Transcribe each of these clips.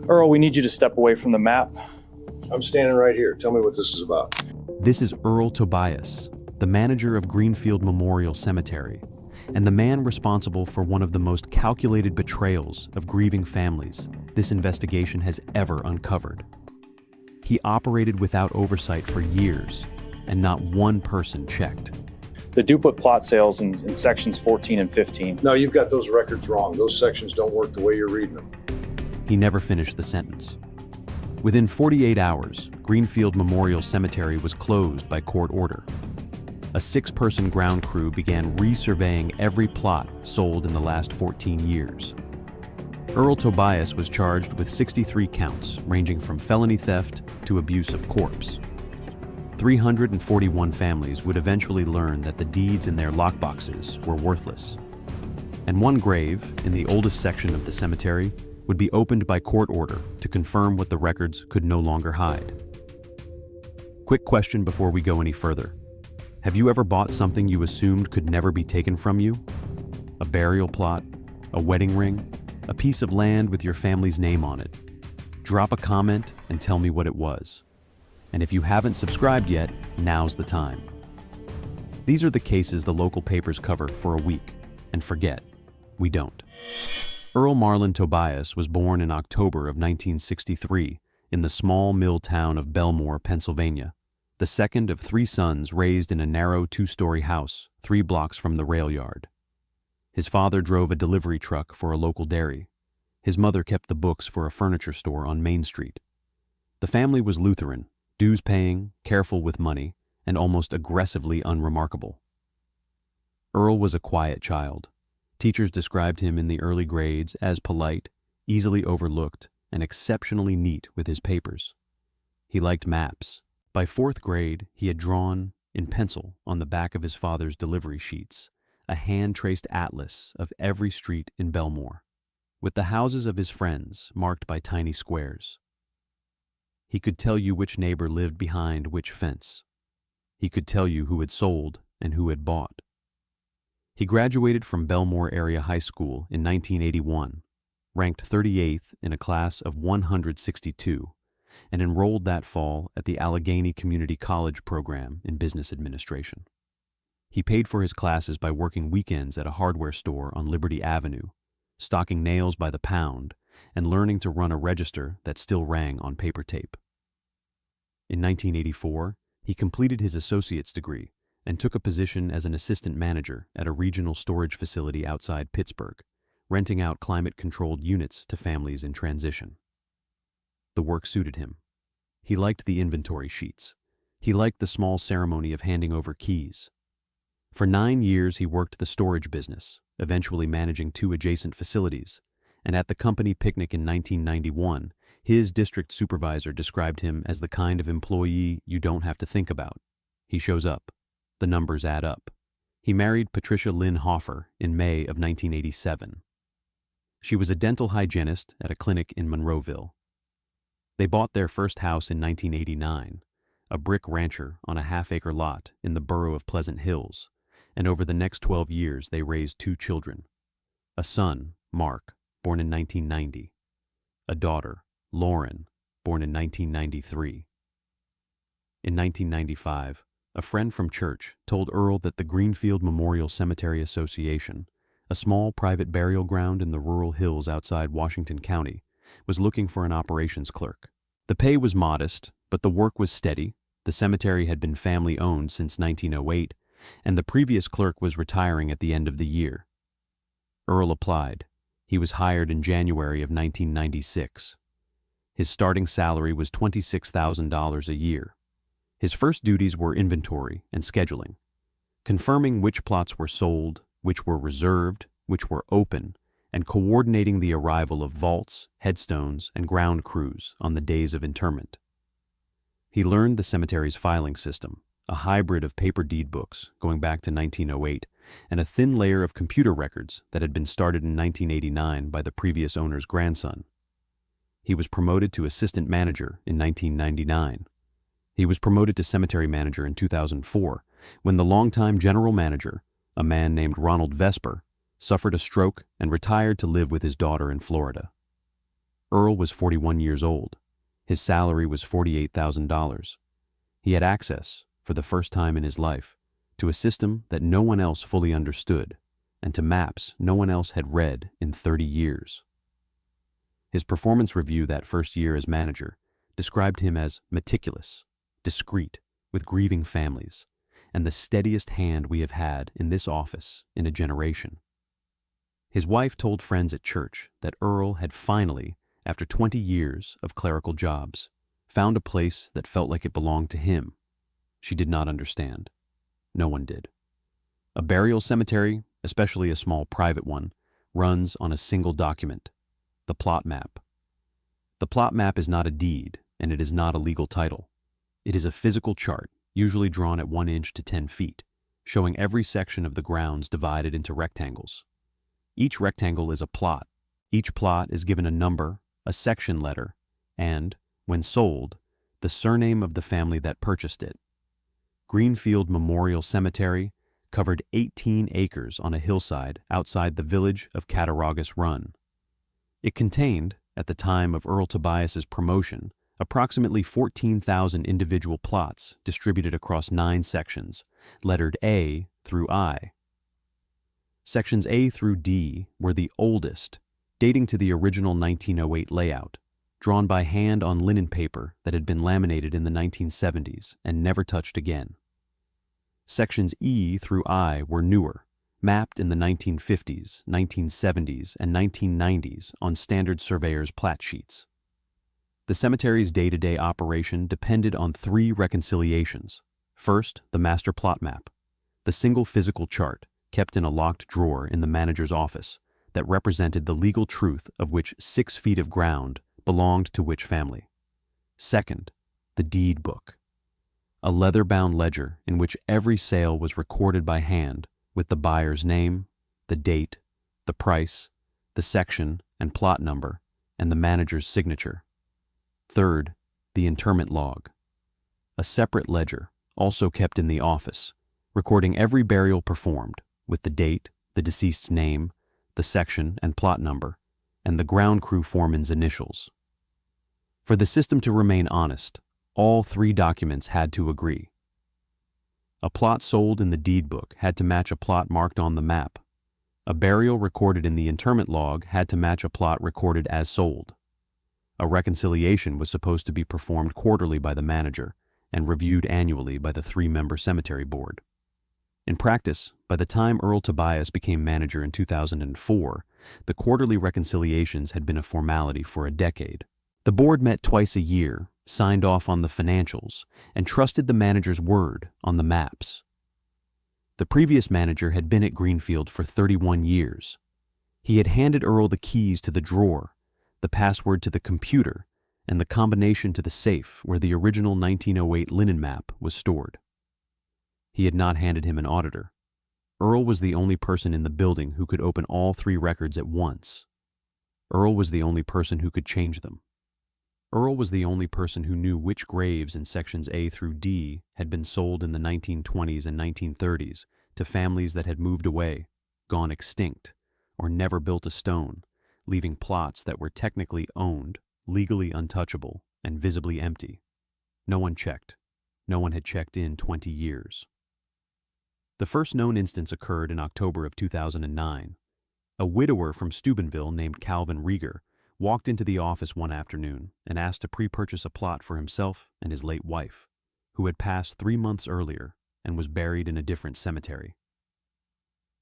Earl, we need you to step away from the map. I'm standing right here. Tell me what this is about. This is Earl Tobias, the manager of Greenfield Memorial Cemetery, and the man responsible for one of the most calculated betrayals of grieving families this investigation has ever uncovered. He operated without oversight for years, and not one person checked. The duplicate plot sales in sections 14 and 15. No, you've got those records wrong. Those sections don't work the way you're reading them. He never finished the sentence. Within 48 hours, Greenfield Memorial Cemetery was closed by court order. A 6-person ground crew began resurveying every plot sold in the last 14 years. Earl Tobias was charged with 63 counts, ranging from felony theft to abuse of corpse. 341 families would eventually learn that the deeds in their lockboxes were worthless. And one grave, in the oldest section of the cemetery, would be opened by court order to confirm what the records could no longer hide. Quick question before we go any further. Have you ever bought something you assumed could never be taken from you? A burial plot, a wedding ring, a piece of land with your family's name on it? Drop a comment and tell me what it was. And if you haven't subscribed yet, now's the time. These are the cases the local papers cover for a week, and forget, we don't. Earl Marlin Tobias was born in October of 1963 in the small mill town of Belmore, Pennsylvania, the second of 3 sons raised in a narrow 2-story house 3 blocks from the rail yard. His father drove a delivery truck for a local dairy. His mother kept the books for a furniture store on Main Street. The family was Lutheran, dues-paying, careful with money, and almost aggressively unremarkable. Earl was a quiet child. Teachers described him in the early grades as polite, easily overlooked, and exceptionally neat with his papers. He liked maps. By 4th grade, he had drawn, in pencil on the back of his father's delivery sheets, a hand-traced atlas of every street in Belmore, with the houses of his friends marked by tiny squares. He could tell you which neighbor lived behind which fence. He could tell you who had sold and who had bought. He graduated from Belmore Area High School in 1981, ranked 38th in a class of 162, and enrolled that fall at the Allegheny Community College program in business administration. He paid for his classes by working weekends at a hardware store on Liberty Avenue, stocking nails by the pound, and learning to run a register that still rang on paper tape. In 1984, he completed his associate's degree and took a position as an assistant manager at a regional storage facility outside Pittsburgh, renting out climate-controlled units to families in transition. The work suited him. He liked the inventory sheets. He liked the small ceremony of handing over keys. For 9 years, he worked the storage business, eventually managing 2 adjacent facilities, and at the company picnic in 1991, his district supervisor described him as the kind of employee you don't have to think about. He shows up. The numbers add up. He married Patricia Lynn Hoffer in May of 1987. She was a dental hygienist at a clinic in Monroeville. They bought their first house in 1989, a brick rancher on a half-acre lot in the borough of Pleasant Hills, and over the next 12 years they raised 2 children, a son, Mark, born in 1990, a daughter, Lauren, born in 1993. In 1995, a friend from church told Earl that the Greenfield Memorial Cemetery Association, a small private burial ground in the rural hills outside Washington County, was looking for an operations clerk. The pay was modest, but the work was steady. The cemetery had been family-owned since 1908, and the previous clerk was retiring at the end of the year. Earl applied. He was hired in January of 1996. His starting salary was $26,000 a year. His first duties were inventory and scheduling, confirming which plots were sold, which were reserved, which were open, and coordinating the arrival of vaults, headstones, and ground crews on the days of interment. He learned the cemetery's filing system, a hybrid of paper deed books going back to 1908, and a thin layer of computer records that had been started in 1989 by the previous owner's grandson. He was promoted to assistant manager in 1999. He was promoted to cemetery manager in 2004, when the longtime general manager, a man named Ronald Vesper, suffered a stroke and retired to live with his daughter in Florida. Earl was 41 years old. His salary was $48,000. He had access, for the first time in his life, to a system that no one else fully understood, and to maps no one else had read in 30 years. His performance review that first year as manager described him as meticulous, discreet, with grieving families, and the steadiest hand we have had in this office in a generation. His wife told friends at church that Earl had finally, after 20 years of clerical jobs, found a place that felt like it belonged to him. She did not understand. No one did. A burial cemetery, especially a small private one, runs on a single document, the plot map. The plot map is not a deed, and it is not a legal title. It is a physical chart, usually drawn at 1 inch to 10 feet, showing every section of the grounds divided into rectangles. Each rectangle is a plot. Each plot is given a number, a section letter, and, when sold, the surname of the family that purchased it. Greenfield Memorial Cemetery covered 18 acres on a hillside outside the village of Cattaraugus Run. It contained, at the time of Earl Tobias's promotion, approximately 14,000 individual plots distributed across 9 sections, lettered A through I. Sections A through D were the oldest, dating to the original 1908 layout, drawn by hand on linen paper that had been laminated in the 1970s and never touched again. Sections E through I were newer, mapped in the 1950s, 1970s, and 1990s on standard surveyor's plat sheets. The cemetery's day-to-day operation depended on 3 reconciliations. First, the master plot map, the single physical chart kept in a locked drawer in the manager's office that represented the legal truth of which 6 feet of ground belonged to which family. Second, the deed book, a leather-bound ledger in which every sale was recorded by hand with the buyer's name, the date, the price, the section and plot number, and the manager's signature. Third, the interment log, a separate ledger also kept in the office, recording every burial performed with the date, the deceased's name, the section and plot number, and the ground crew foreman's initials. For the system to remain honest, all 3 documents had to agree. A plot sold in the deed book had to match a plot marked on the map. A burial recorded in the interment log had to match a plot recorded as sold. A reconciliation was supposed to be performed quarterly by the manager and reviewed annually by the 3-member cemetery board. In practice, by the time Earl Tobias became manager in 2004, the quarterly reconciliations had been a formality for a decade. The board met twice a year, signed off on the financials, and trusted the manager's word on the maps. The previous manager had been at Greenfield for 31 years. He had handed Earl the keys to the drawer, the password to the computer, and the combination to the safe where the original 1908 linen map was stored. He had not handed him an auditor. Earl was the only person in the building who could open all 3 records at once. Earl was the only person who could change them. Earl was the only person who knew which graves in sections A through D had been sold in the 1920s and 1930s to families that had moved away, gone extinct, or never built a stone, leaving plots that were technically owned, legally untouchable, and visibly empty. No one checked. No one had checked in 20 years. The first known instance occurred in October of 2009. A widower from Steubenville named Calvin Rieger walked into the office one afternoon and asked to pre-purchase a plot for himself and his late wife, who had passed 3 months earlier and was buried in a different cemetery.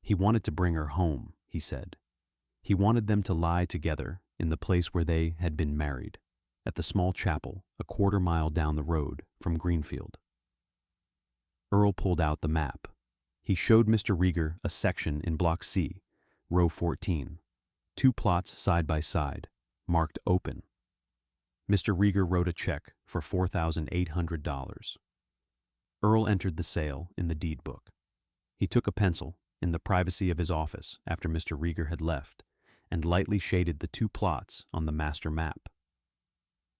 He wanted to bring her home, he said. He wanted them to lie together in the place where they had been married, at the small chapel a quarter mile down the road from Greenfield. Earl pulled out the map. He showed Mr. Rieger a section in Block C, row 14, 2 plots side by side, marked open. Mr. Rieger wrote a check for $4,800. Earl entered the sale in the deed book. He took a pencil in the privacy of his office after Mr. Rieger had left and lightly shaded the 2 plots on the master map.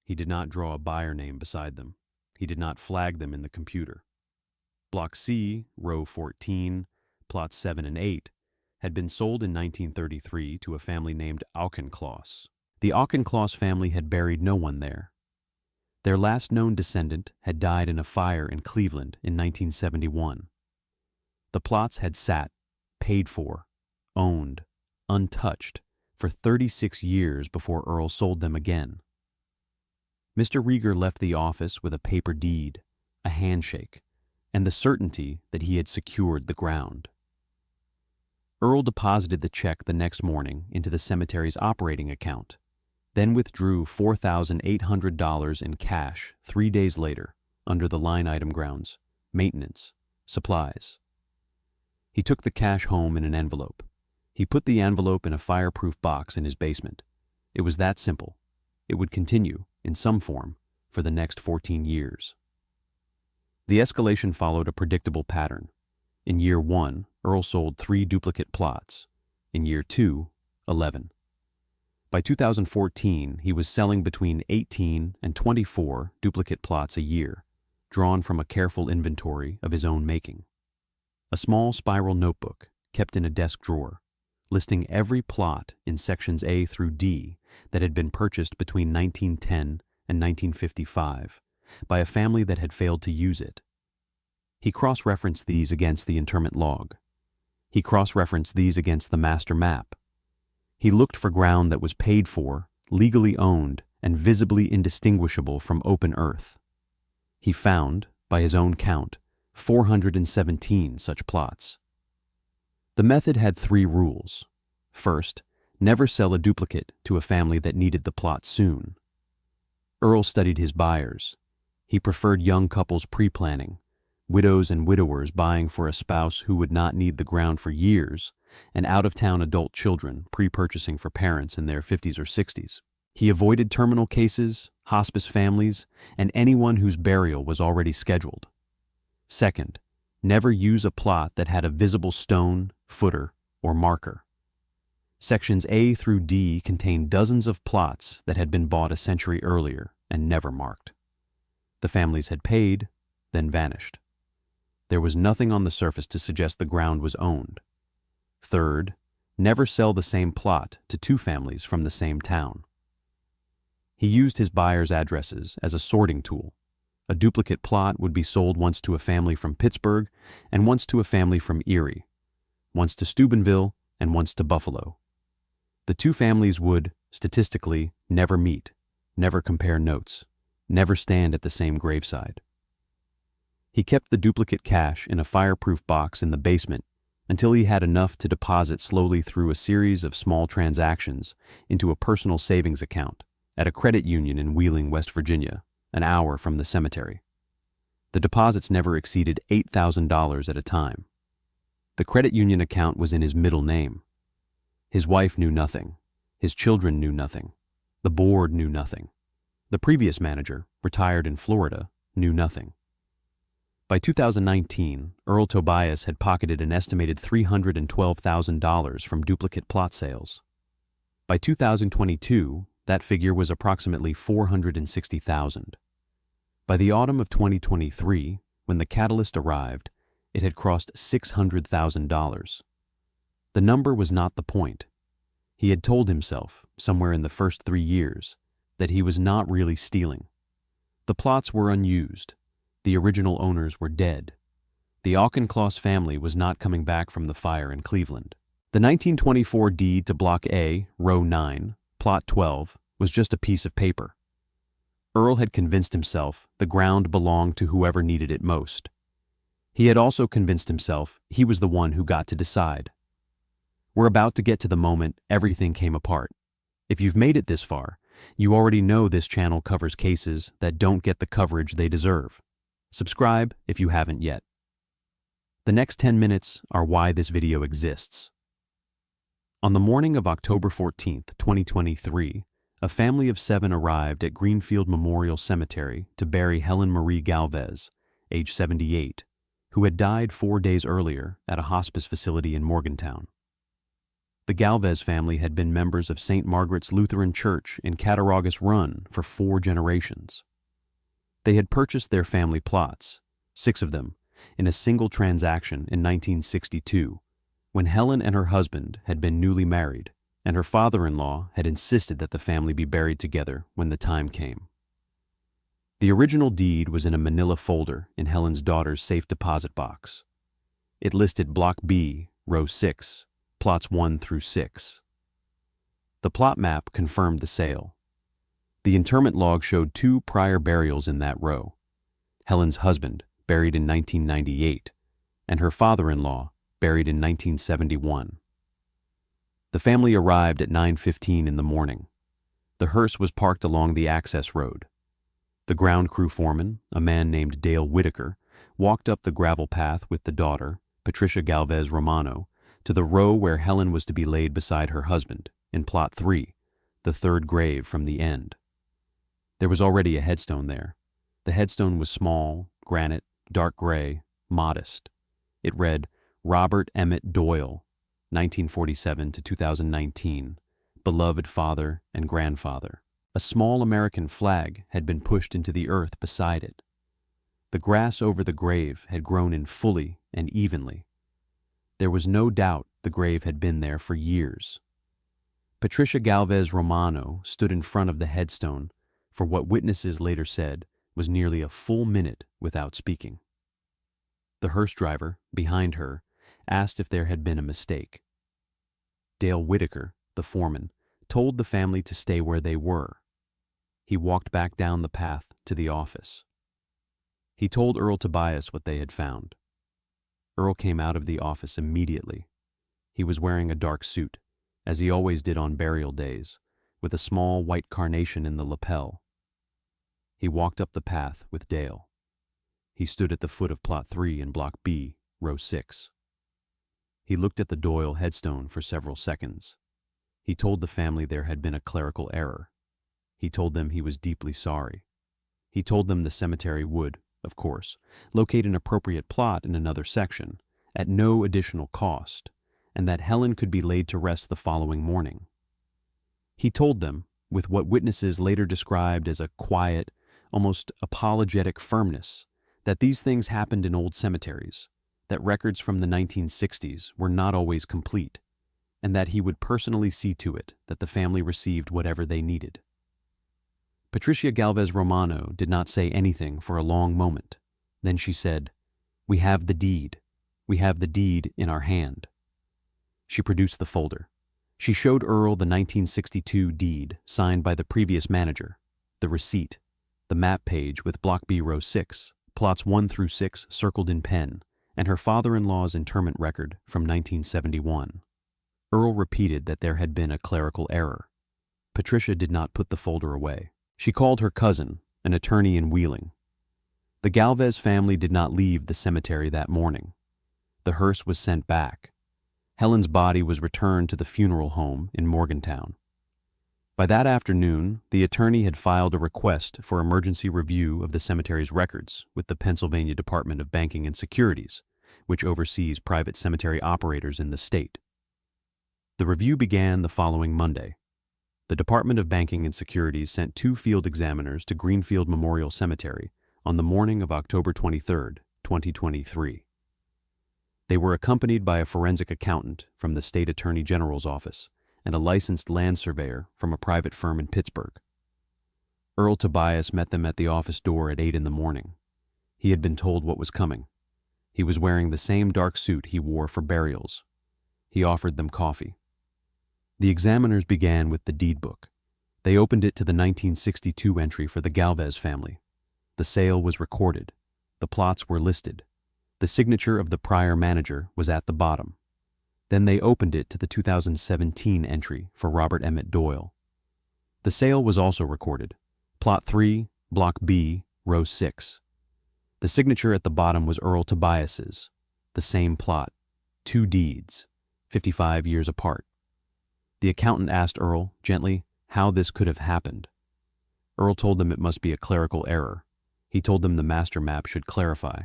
He did not draw a buyer name beside them. He did not flag them in the computer. Block C, row 14, plots 7 and 8, had been sold in 1933 to a family named Auchincloss, The Auchincloss family had buried no one there. Their last known descendant had died in a fire in Cleveland in 1971. The plots had sat, paid for, owned, untouched, for 36 years before Earl sold them again. Mr. Rieger left the office with a paper deed, a handshake, and the certainty that he had secured the ground. Earl deposited the check the next morning into the cemetery's operating account, then withdrew $4,800 in cash 3 days later under the line item grounds, maintenance, supplies. He took the cash home in an envelope. He put the envelope in a fireproof box in his basement. It was that simple. It would continue, in some form, for the next 14 years. The escalation followed a predictable pattern. In year 1, Earl sold 3 duplicate plots. In year 2, 11. By 2014, he was selling between 18 and 24 duplicate plots a year, drawn from a careful inventory of his own making. A small spiral notebook kept in a desk drawer, listing every plot in sections A through D that had been purchased between 1910 and 1955 by a family that had failed to use it. He cross-referenced these against the interment log. He cross-referenced these against the master map. He looked for ground that was paid for, legally owned, and visibly indistinguishable from open earth. He found, by his own count, 417 such plots. The method had 3 rules. First, never sell a duplicate to a family that needed the plot soon. Earl studied his buyers. He preferred young couples pre-planning, widows and widowers buying for a spouse who would not need the ground for years, and out-of-town adult children pre-purchasing for parents in their 50s or 60s. He avoided terminal cases, hospice families, and anyone whose burial was already scheduled. Second, never use a plot that had a visible stone, footer, or marker. Sections A through D contained dozens of plots that had been bought a century earlier and never marked. The families had paid, then vanished. There was nothing on the surface to suggest the ground was owned. Third, never sell the same plot to 2 families from the same town. He used his buyers' addresses as a sorting tool. A duplicate plot would be sold once to a family from Pittsburgh and once to a family from Erie, once to Steubenville and once to Buffalo. The 2 families would, statistically, never meet, never compare notes, never stand at the same graveside. He kept the duplicate cash in a fireproof box in the basement until he had enough to deposit slowly through a series of small transactions into a personal savings account at a credit union in Wheeling, West Virginia, an hour from the cemetery. The deposits never exceeded $8,000 at a time. The credit union account was in his middle name. His wife knew nothing. His children knew nothing. The board knew nothing. The previous manager, retired in Florida, knew nothing. By 2019, Earl Tobias had pocketed an estimated $312,000 from duplicate plot sales. By 2022, that figure was approximately $460,000. By the autumn of 2023, when the catalyst arrived, it had crossed $600,000. The number was not the point. He had told himself, somewhere in the first 3 years, that he was not really stealing. The plots were unused. The original owners were dead. The Auchincloss family was not coming back from the fire in Cleveland. The 1924 deed to Block A, Row 9, Plot 12, was just a piece of paper. Earl had convinced himself the ground belonged to whoever needed it most. He had also convinced himself he was the one who got to decide. We're about to get to the moment everything came apart. If you've made it this far, you already know this channel covers cases that don't get the coverage they deserve. Subscribe if you haven't yet. The next 10 minutes are why this video exists. On the morning of October 14th, 2023, a family of 7 arrived at Greenfield Memorial Cemetery to bury Helen Marie Galvez, age 78, who had died 4 days earlier at a hospice facility in Morgantown. The Galvez family had been members of St. Margaret's Lutheran Church in Cattaraugus Run for 4 generations. They had purchased their family plots, 6 of them, in a single transaction in 1962, when Helen and her husband had been newly married and her father-in-law had insisted that the family be buried together when the time came. The original deed was in a manila folder in Helen's daughter's safe deposit box. It listed Block B, Row 6, plots 1 through 6. The plot map confirmed the sale. The interment log showed 2 prior burials in that row. Helen's husband, buried in 1998, and her father-in-law, buried in 1971. The family arrived at 9:15 in the morning. The hearse was parked along the access road. The ground crew foreman, a man named Dale Whitaker, walked up the gravel path with the daughter, Patricia Galvez Romano, to the row where Helen was to be laid beside her husband, in Plot 3, the third grave from the end. There was already a headstone there. The headstone was small, granite, dark gray, modest. It read, Robert Emmett Doyle, 1947 to 2019, beloved father and grandfather. A small American flag had been pushed into the earth beside it. The grass over the grave had grown in fully and evenly. There was no doubt the grave had been there for years. Patricia Galvez Romano stood in front of the headstone for what witnesses later said was nearly a full minute without speaking. The hearse driver, behind her, asked if there had been a mistake. Dale Whitaker, the foreman, told the family to stay where they were. He walked back down the path to the office. He told Earl Tobias what they had found. Earl came out of the office immediately. He was wearing a dark suit, as he always did on burial days, with a small white carnation in the lapel. He walked up the path with Dale. He stood at the foot of Plot 3 in Block B, Row 6. He looked at the Doyle headstone for several seconds. He told the family there had been a clerical error. He told them he was deeply sorry. He told them the cemetery would, of course, locate an appropriate plot in another section, at no additional cost, and that Helen could be laid to rest the following morning. He told them, with what witnesses later described as a quiet, almost apologetic firmness, that these things happened in old cemeteries, that records from the 1960s were not always complete, and that he would personally see to it that the family received whatever they needed. Patricia Galvez Romano did not say anything for a long moment. Then she said, "We have the deed. We have the deed in our hand." She produced the folder. She showed Earl the 1962 deed signed by the previous manager, the receipt, the map page with Block B Row 6, plots 1 through 6 circled in pen, and her father-in-law's interment record from 1971. Earl repeated that there had been a clerical error. Patricia did not put the folder away. She called her cousin, an attorney in Wheeling. The Galvez family did not leave the cemetery that morning. The hearse was sent back. Helen's body was returned to the funeral home in Morgantown. By that afternoon, the attorney had filed a request for emergency review of the cemetery's records with the Pennsylvania Department of Banking and Securities, which oversees private cemetery operators in the state. The review began the following Monday. The Department of Banking and Securities sent 2 field examiners to Greenfield Memorial Cemetery on the morning of October 23, 2023. They were accompanied by a forensic accountant from the State Attorney General's office and a licensed land surveyor from a private firm in Pittsburgh. Earl Tobias met them at the office door at 8 in the morning. He had been told what was coming. He was wearing the same dark suit he wore for burials. He offered them coffee. The examiners began with the deed book. They opened it to the 1962 entry for the Galvez family. The sale was recorded. The plots were listed. The signature of the prior manager was at the bottom. Then they opened it to the 2017 entry for Robert Emmett Doyle. The sale was also recorded. Plot 3, Block B, Row 6. The signature at the bottom was Earl Tobias's. The same plot. 2 deeds, 55 years apart. The accountant asked Earl, gently, how this could have happened. Earl told them it must be a clerical error. He told them the master map should clarify.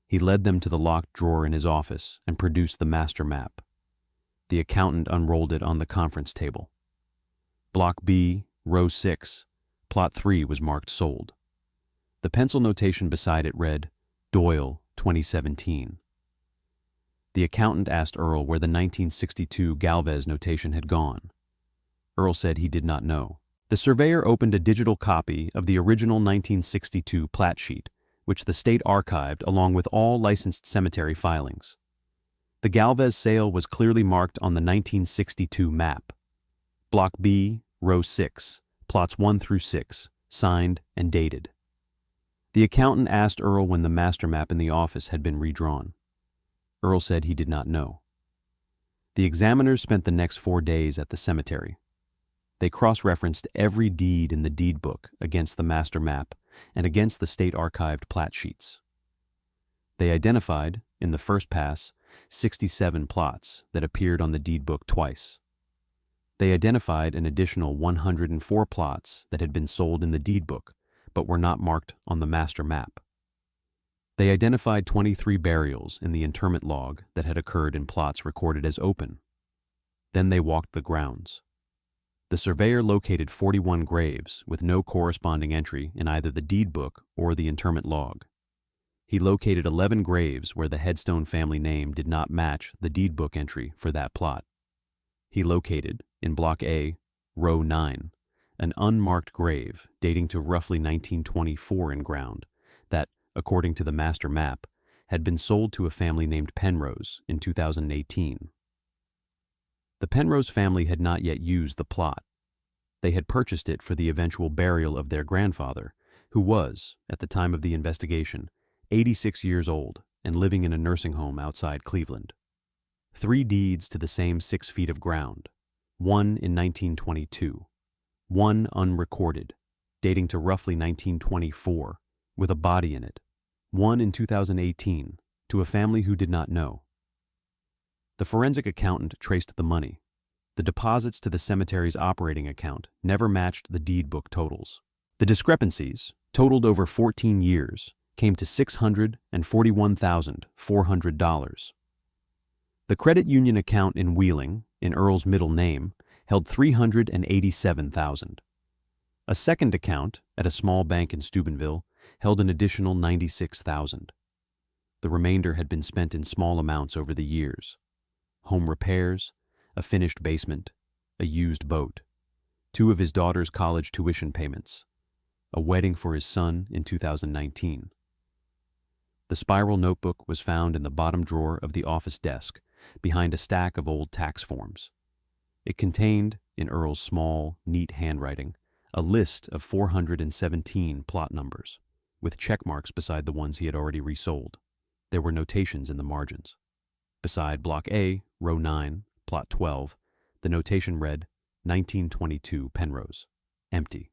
He led them to the locked drawer in his office and produced the master map. The accountant unrolled it on the conference table. Block B, Row 6, Plot 3 was marked sold. The pencil notation beside it read, Doyle, 2017. The accountant asked Earl where the 1962 Galvez notation had gone. Earl said he did not know. The surveyor opened a digital copy of the original 1962 plat sheet, which the state archived along with all licensed cemetery filings. The Galvez sale was clearly marked on the 1962 map. Block B, Row 6, plots 1 through 6, signed and dated. The accountant asked Earl when the master map in the office had been redrawn. Earl said he did not know. The examiners spent the next 4 days at the cemetery. They cross-referenced every deed in the deed book against the master map and against the state-archived plat sheets. They identified, in the first pass, 67 plots that appeared on the deed book twice. They identified an additional 104 plots that had been sold in the deed book but were not marked on the master map. They identified 23 burials in the interment log that had occurred in plots recorded as open. Then they walked the grounds. The surveyor located 41 graves with no corresponding entry in either the deed book or the interment log. He located 11 graves where the headstone family name did not match the deed book entry for that plot. He located, in Block A, Row 9, an unmarked grave dating to roughly 1924 in ground that, according to the master map, had been sold to a family named Penrose in 2018. The Penrose family had not yet used the plot. They had purchased it for the eventual burial of their grandfather, who was, at the time of the investigation, 86 years old and living in a nursing home outside Cleveland. 3 deeds to the same 6 feet of ground, one in 1922, one unrecorded, dating to roughly 1924, with a body in it, one in 2018, to a family who did not know. The forensic accountant traced the money. The deposits to the cemetery's operating account never matched the deed book totals. The discrepancies, totaled over 14 years, came to $641,400. The credit union account in Wheeling, in Earl's middle name, held $387,000. A second account, at a small bank in Steubenville, held an additional $96,000. The remainder had been spent in small amounts over the years. Home repairs, a finished basement, a used boat, 2 of his daughter's college tuition payments, a wedding for his son in 2019. The spiral notebook was found in the bottom drawer of the office desk, behind a stack of old tax forms. It contained, in Earl's small, neat handwriting, a list of 417 plot numbers, with check marks beside the ones he had already resold. There were notations in the margins. Beside Block A, Row 9, Plot 12, the notation read, 1922 Penrose. Empty.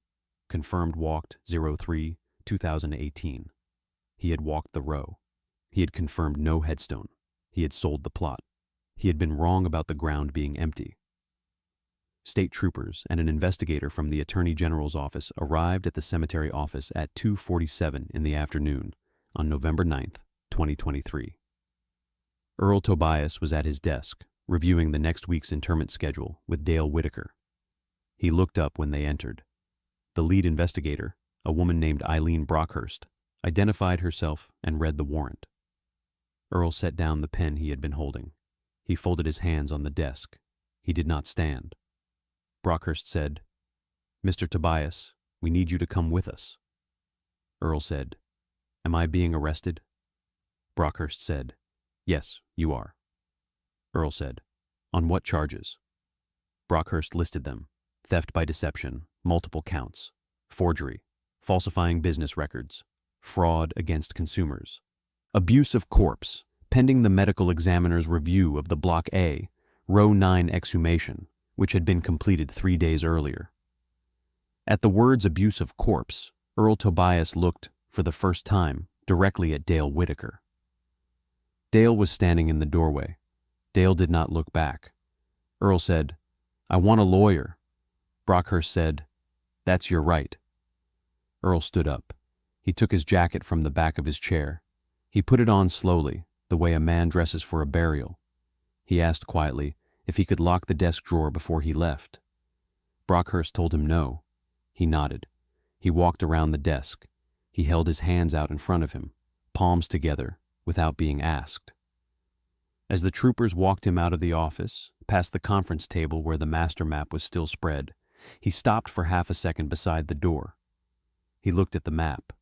Confirmed walked 03-2018. He had walked the row. He had confirmed no headstone. He had sold the plot. He had been wrong about the ground being empty. State troopers and an investigator from the Attorney General's office arrived at the cemetery office at 2:47 in the afternoon on November 9th, 2023. Earl Tobias was at his desk, reviewing the next week's interment schedule with Dale Whitaker. He looked up when they entered. The lead investigator, a woman named Eileen Brockhurst, identified herself and read the warrant. Earl set down the pen he had been holding. He folded his hands on the desk. He did not stand. Brockhurst said, "Mr. Tobias, we need you to come with us." Earl said, "Am I being arrested?" Brockhurst said, "Yes, you are." Earl said, "On what charges?" Brockhurst listed them: theft by deception, multiple counts, forgery, falsifying business records, fraud against consumers, abuse of corpse, pending the medical examiner's review of the Block A, Row 9 exhumation, which had been completed 3 days earlier. At the words abuse of corpse, Earl Tobias looked, for the first time, directly at Dale Whitaker. Dale was standing in the doorway. Dale did not look back. Earl said, "I want a lawyer." Brockhurst said, "That's your right." Earl stood up. He took his jacket from the back of his chair. He put it on slowly, the way a man dresses for a burial. He asked quietly if he could lock the desk drawer before he left. Brockhurst told him no. He nodded. He walked around the desk. He held his hands out in front of him, palms together, without being asked. As the troopers walked him out of the office, past the conference table where the master map was still spread. He stopped for half a second beside the door. He looked at the map.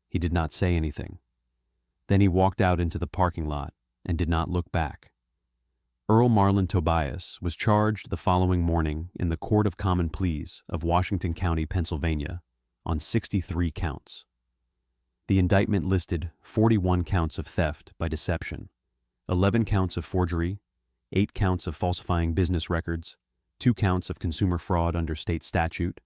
He did not say anything. Then he walked out into the parking lot and did not look back. Earl Marlin Tobias was charged the following morning in the Court of Common Pleas of Washington County, Pennsylvania, on 63 counts. The indictment listed 41 counts of theft by deception, 11 counts of forgery, 8 counts of falsifying business records, 2 counts of consumer fraud under state statute,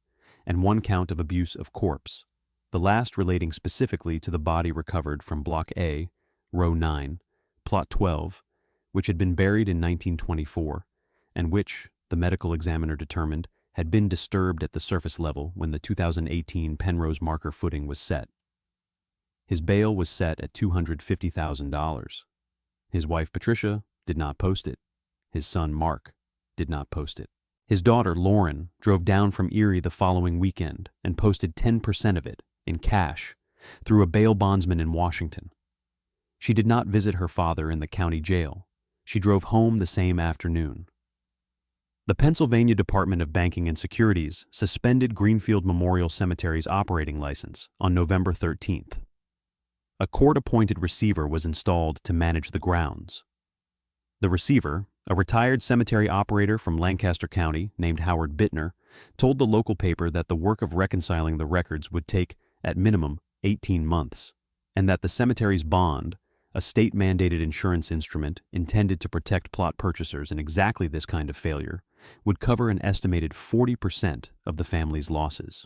and 1 count of abuse of corpse, the last relating specifically to the body recovered from Block A, Row 9, Plot 12, which had been buried in 1924, and which, the medical examiner determined, had been disturbed at the surface level when the 2018 Penrose marker footing was set. His bail was set at $250,000. His wife, Patricia, did not post it. His son, Mark, did not post it. His daughter, Lauren, drove down from Erie the following weekend and posted 10% of it, in cash, through a bail bondsman in Washington. She did not visit her father in the county jail. She drove home the same afternoon. The Pennsylvania Department of Banking and Securities suspended Greenfield Memorial Cemetery's operating license on November 13th. A court-appointed receiver was installed to manage the grounds. The receiver, a retired cemetery operator from Lancaster County named Howard Bittner, told the local paper that the work of reconciling the records would take, at minimum, 18 months, and that the cemetery's bond, a state-mandated insurance instrument intended to protect plot purchasers in exactly this kind of failure, would cover an estimated 40% of the family's losses.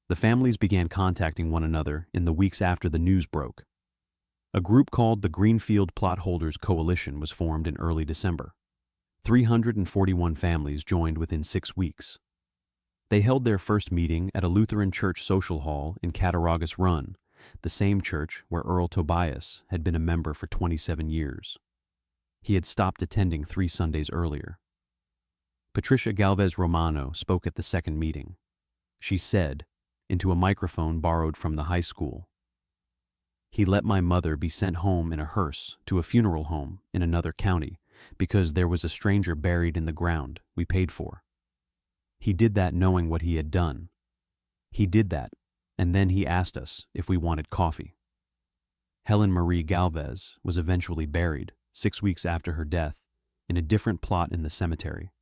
The families began contacting one another in the weeks after the news broke. A group called the Greenfield Plot Holders Coalition was formed in early December. 341 families joined within 6 weeks. They held their first meeting at a Lutheran church social hall in Cattaraugus Run, the same church where Earl Tobias had been a member for 27 years. He had stopped attending 3 Sundays earlier. Patricia Galvez Romano spoke at the second meeting. She said, into a microphone borrowed from the high school, "He let my mother be sent home in a hearse to a funeral home in another county because there was a stranger buried in the ground we paid for. He did that knowing what he had done. He did that, and then he asked us if we wanted coffee." Helen Marie Galvez was eventually buried 6 weeks after her death in a different plot in the cemetery,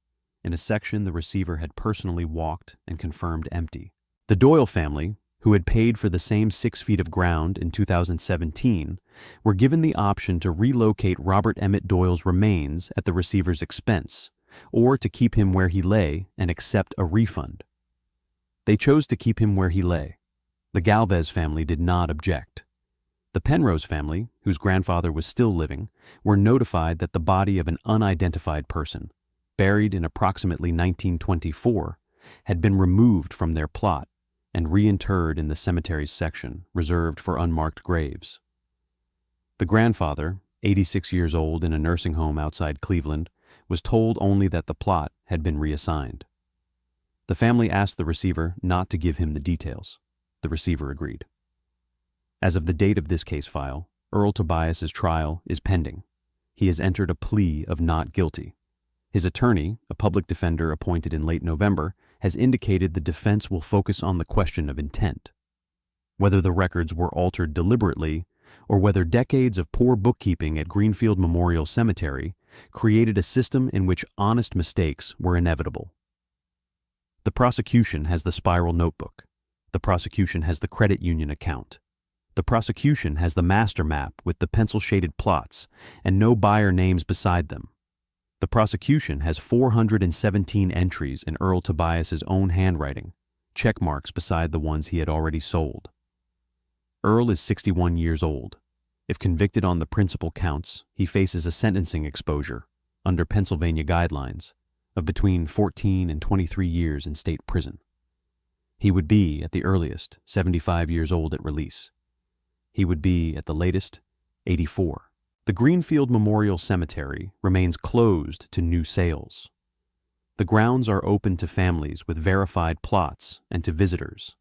in a section the receiver had personally walked and confirmed empty. The Doyle family, who had paid for the same 6 feet of ground in 2017, were given the option to relocate Robert Emmett Doyle's remains at the receiver's expense, or to keep him where he lay and accept a refund. They chose to keep him where he lay. The Galvez family did not object. The Penrose family, whose grandfather was still living, were notified that the body of an unidentified person, buried in approximately 1924, had been removed from their plot and reinterred in the cemetery's section reserved for unmarked graves. The grandfather, 86 years old in a nursing home outside Cleveland, was told only that the plot had been reassigned. The family asked the receiver not to give him the details. The receiver agreed. As of the date of this case file, Earl Tobias's trial is pending. He has entered a plea of not guilty. His attorney, a public defender appointed in late November, has indicated the defense will focus on the question of intent, whether the records were altered deliberately or whether decades of poor bookkeeping at Greenfield Memorial Cemetery created a system in which honest mistakes were inevitable. The prosecution has the spiral notebook. The prosecution has the credit union account. The prosecution has the master map with the pencil-shaded plots and no buyer names beside them. The prosecution has 417 entries in Earl Tobias's own handwriting, check marks beside the ones he had already sold. Earl is 61 years old. If convicted on the principal counts, he faces a sentencing exposure, under Pennsylvania guidelines, of between 14 and 23 years in state prison. He would be, at the earliest, 75 years old at release. He would be, at the latest, 84. The Greenfield Memorial Cemetery remains closed to new sales. The grounds are open to families with verified plots and to visitors.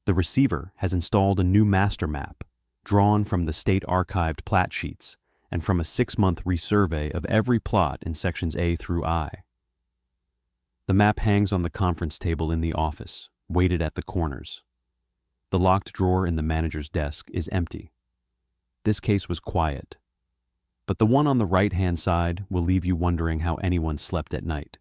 The receiver has installed a new master map, drawn from the state archived plat sheets, and from a 6-month resurvey of every plot in sections A through I. The map hangs on the conference table in the office, weighted at the corners. The locked drawer in the manager's desk is empty. This case was quiet, but the one on the right-hand side will leave you wondering how anyone slept at night.